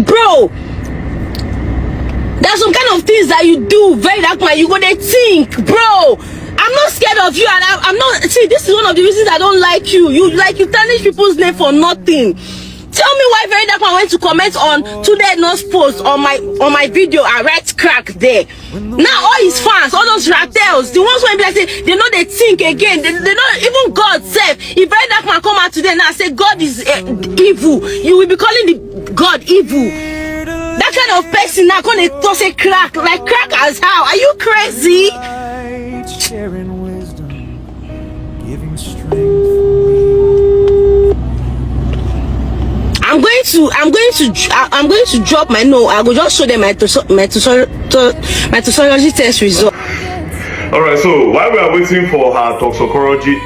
bro. There's some kind of things that you do very dark man. You go they think, bro. I'm not scared of you, and I'm not. See, this is one of the reasons I don't like you. You tarnish people's name for nothing. Tell me why very dark man went to comment on Today Nurse post on my video and write crack there. Now all his fans, all those ratels, the ones who be like say they know they think again. They know even God said. If very dark man come out today now and say God is evil, you will be calling the God evil. That kind of person now gonna toss a crack, like crack as how? Are you crazy? Sharing wisdom, giving strength for me. I'm going to drop my note. I will just show them my toxicology test result. Alright, so while we are waiting for her toxicology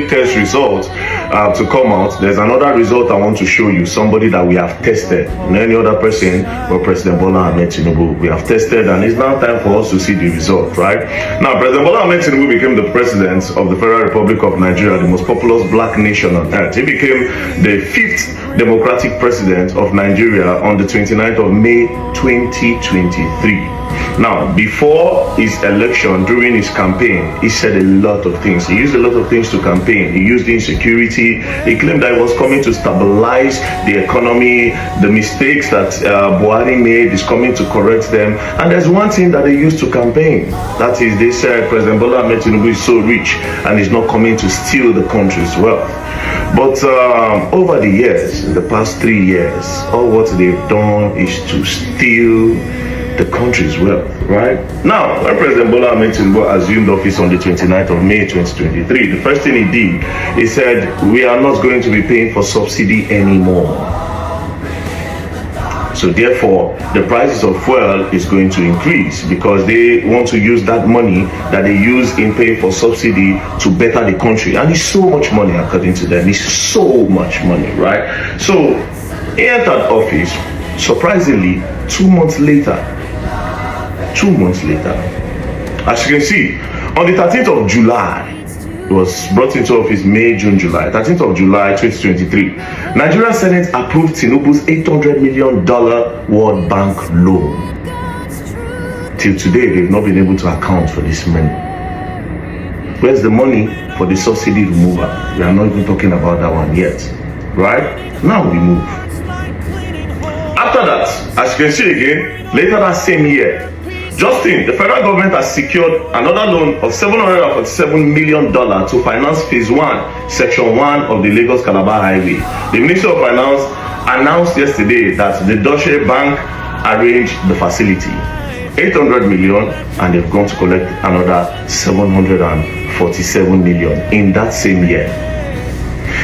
test results to come out, there's another result I want to show you. Somebody that we have tested. Any other person but President Bola Ahmed Tinubu, we have tested, and it's now time for us to see the result, right? Now, President Bola Ahmed Tinubu became the president of the Federal Republic of Nigeria, the most populous black nation on earth. He became the 5th democratic president of Nigeria on the 29th of May 2023. Now, before his election, during his campaign, he said a lot of things. He used a lot of things to campaign. He used insecurity. He claimed that he was coming to stabilize the economy. The mistakes that Buhari made is coming to correct them. And there's one thing that they used to campaign. That is, they said President Bola Ahmed Tinubu is so rich and he's not coming to steal the country's wealth. But over the years, in the past 3 years, all what they've done is to steal the country's wealth, right? Now, when President Bola Ahmed Tinubu assumed office on the 29th of May 2023, the first thing he did, he said, we are not going to be paying for subsidy anymore. So therefore, the prices of fuel is going to increase because they want to use that money that they use in paying for subsidy to better the country. And it's so much money, according to them. It's so much money, right? So he entered office, surprisingly, 2 months later. 2 months later, as you can see, on the 13th of July, it was brought into office May, June, July, 13th of July 2023, Nigerian Senate approved Tinubu's $800 million World Bank loan. Till today, they've not been able to account for this money. Where's the money for the subsidy removal? We are not even talking about that one yet, right? Now we move. After that, as you can see again, later that same year, Justin, the federal government has secured another loan of $747 million to finance Phase 1, Section 1 of the Lagos-Calabar Highway. The Ministry of Finance announced yesterday that the Deutsche Bank arranged the facility. $800 million, and they've gone to collect another $747 million in that same year.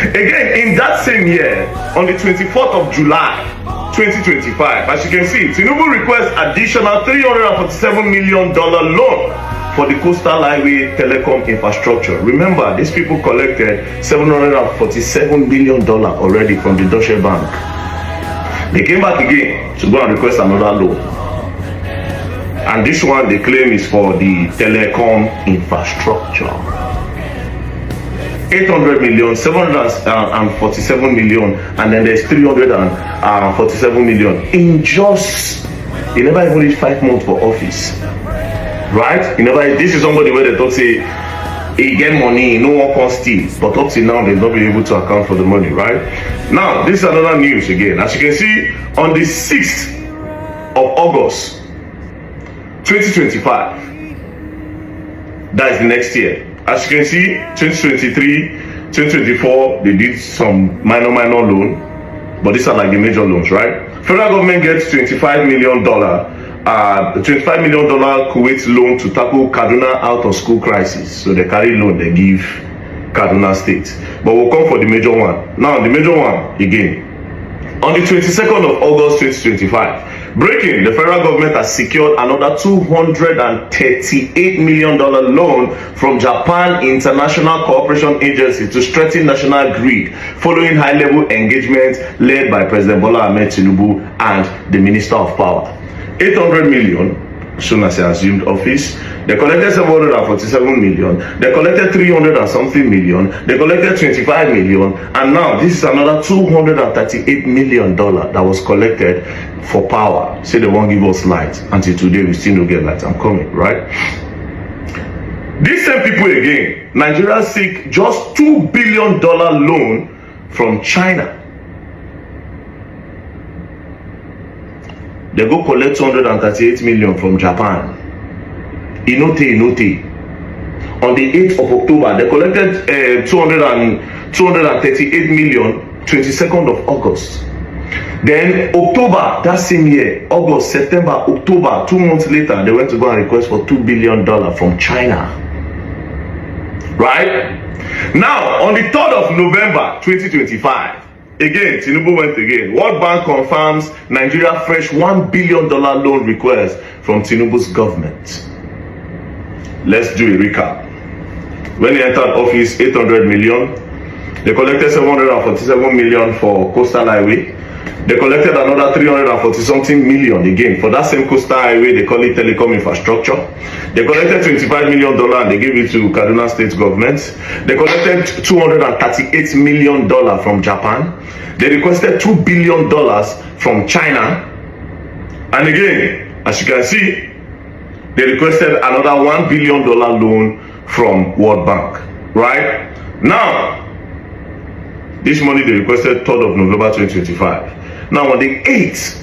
Again, in that same year, on the 24th of July, 2025, as you can see, Tinubu requests additional $347 million loan for the coastal highway telecom infrastructure. Remember, these people collected $747 million already from the Deutsche Bank. They came back again to go and request another loan. And this one they claim is for the telecom infrastructure. 800 million, 747 million, and then there's 347 million in just, he never even reached 5 months for office, right? This is somebody where they thought say he get money, no one can steal, but up till now they've not been able to account for the money, right? Now this is another news again. As you can see, on the 6th of August 2025, that is the next year. As you can see, 2023, 2024, they did some minor loan, but these are like the major loans, right? Federal government gets $25 million Kuwait loan to tackle Kaduna out of school crisis. So they carry loan, they give Kaduna State. But we'll come for the major one. Now, the major one, again, on the 22nd of August 2025, breaking, the federal government has secured another $238 million loan from Japan International Cooperation Agency to strengthen national grid, following high-level engagement led by President Bola Ahmed Tinubu and the Minister of Power. $800 million as soon as he assumed office. They collected 747 million. They collected 300 and something million. They collected 25 million. And now this is another $238 million that was collected for power. Say they won't give us light. Until today, we still don't get light. I'm coming, right? These same people again, Nigeria seek just $2 billion loan from China. They go collect 238 million from Japan. Inote. On the 8th of October, they collected 238 million, 22nd of August. Then October, that same year, August, September, October, 2 months later, they went to go and request for $2 billion from China. Right? Now, on the 3rd of November, 2025, again, Tinubu went again. World Bank confirms Nigeria fresh $1 billion loan request from Tinubu's government. Let's do a recap. When he entered office, 800 million. They collected 747 million for coastal highway. They collected another 340 something million again for that same coastal highway. They call it telecom infrastructure. They collected $25 million and they gave it to Kaduna State government. They collected $238 million from Japan. They requested $2 billion from China. And again, as you can see, they requested another $1 billion loan from World Bank. Right? Now, this money they requested 3rd of November 2025. Now on the 8th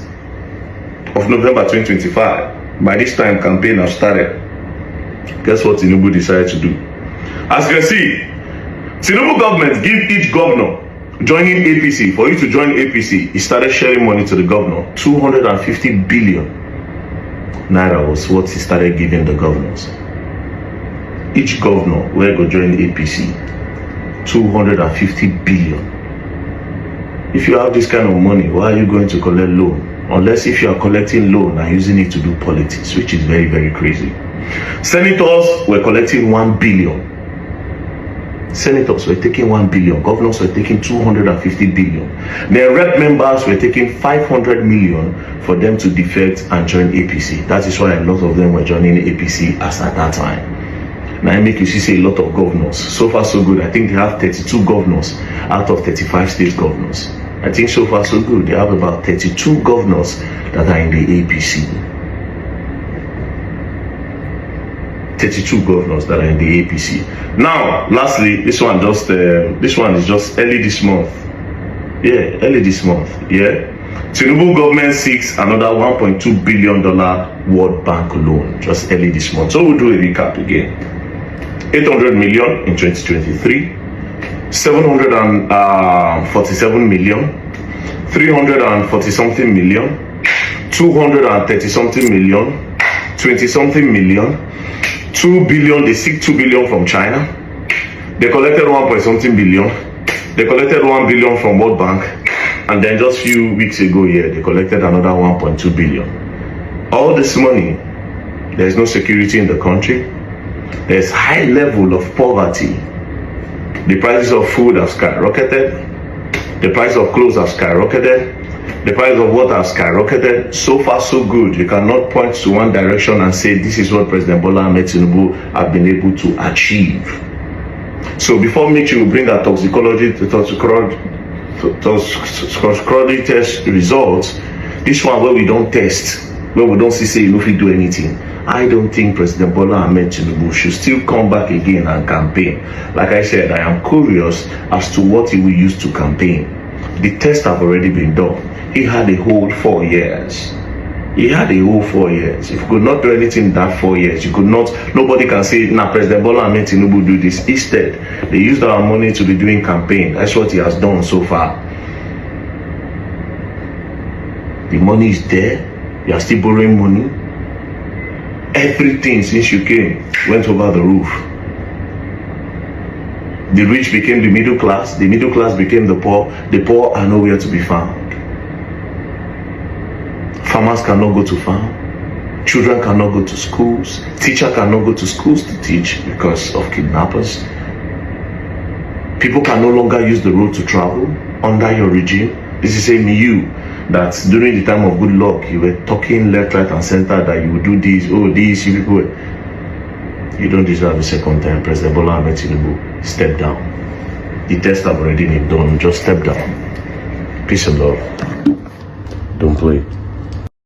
of November 2025, by this time campaign has started. Guess what Tinubu decided to do? As you can see, Tinubu government give each governor joining APC. For you to join APC, he started sharing money to the governor. 250 billion naira was what he started giving the governors. Each governor will go join APC. 250 billion. If you have this kind of money, why are you going to collect loan? Unless if you are collecting loan and using it to do politics, which is very, very crazy. Senators were collecting 1 billion. Senators were taking 1 billion. Governors were taking 250 billion. Their rep members were taking 500 million for them to defect and join APC. That is why a lot of them were joining APC as at that time. Now I make you see a lot of governors. So far so good. I think they have 32 governors out of 35 state governors. I think so far so good. They have about 32 governors that are in the APC. 32 governors that are in the APC. Now, lastly, this one is just early this month. Yeah, early this month. Yeah. Tinubu government seeks another $1.2 billion World Bank loan just early this month. So we'll do a recap again. 800 million in 2023, 747 million, 340 something million, 230 something million, 20 something million, 2 billion. They seek 2 billion from China. They collected 1 point something billion. They collected 1 billion from World Bank, and then just few weeks ago here they collected another 1.2 billion. All this money, there's no security in the country. There's high level of poverty. The prices of food have skyrocketed. The price of clothes have skyrocketed. The price of water has skyrocketed. So far so good. You cannot point to one direction and say this is what President Bola Ahmed Tinubu have been able to achieve. So before Michi will bring that toxicology test results, this one where we don't test, where we don't see if we do anything, I don't think President Bola Ahmed Tinubu should still come back again and campaign. Like I said, I am curious as to what he will use to campaign. The tests have already been done. He had a whole 4 years. He had a whole 4 years. If you could not do anything in that 4 years, you could not, nobody can say, nah, President Bola Ahmed Tinubu do this. Instead, they used our money to be doing campaign. That's what he has done so far. The money is there. You are still borrowing money. Everything since you came went over the roof. The rich became the middle class became the poor are nowhere to be found. Farmers cannot go to farm, children cannot go to schools, teacher cannot go to schools to teach because of kidnappers. People can no longer use the road to travel under your regime. This is saying you that during the time of good luck, you were talking left, right, and center that you would do this, oh, this, you people. You don't deserve a second time. President Bola Ahmed Tinubu, step down. The test have already been done. Just step down. Peace and love. Don't play.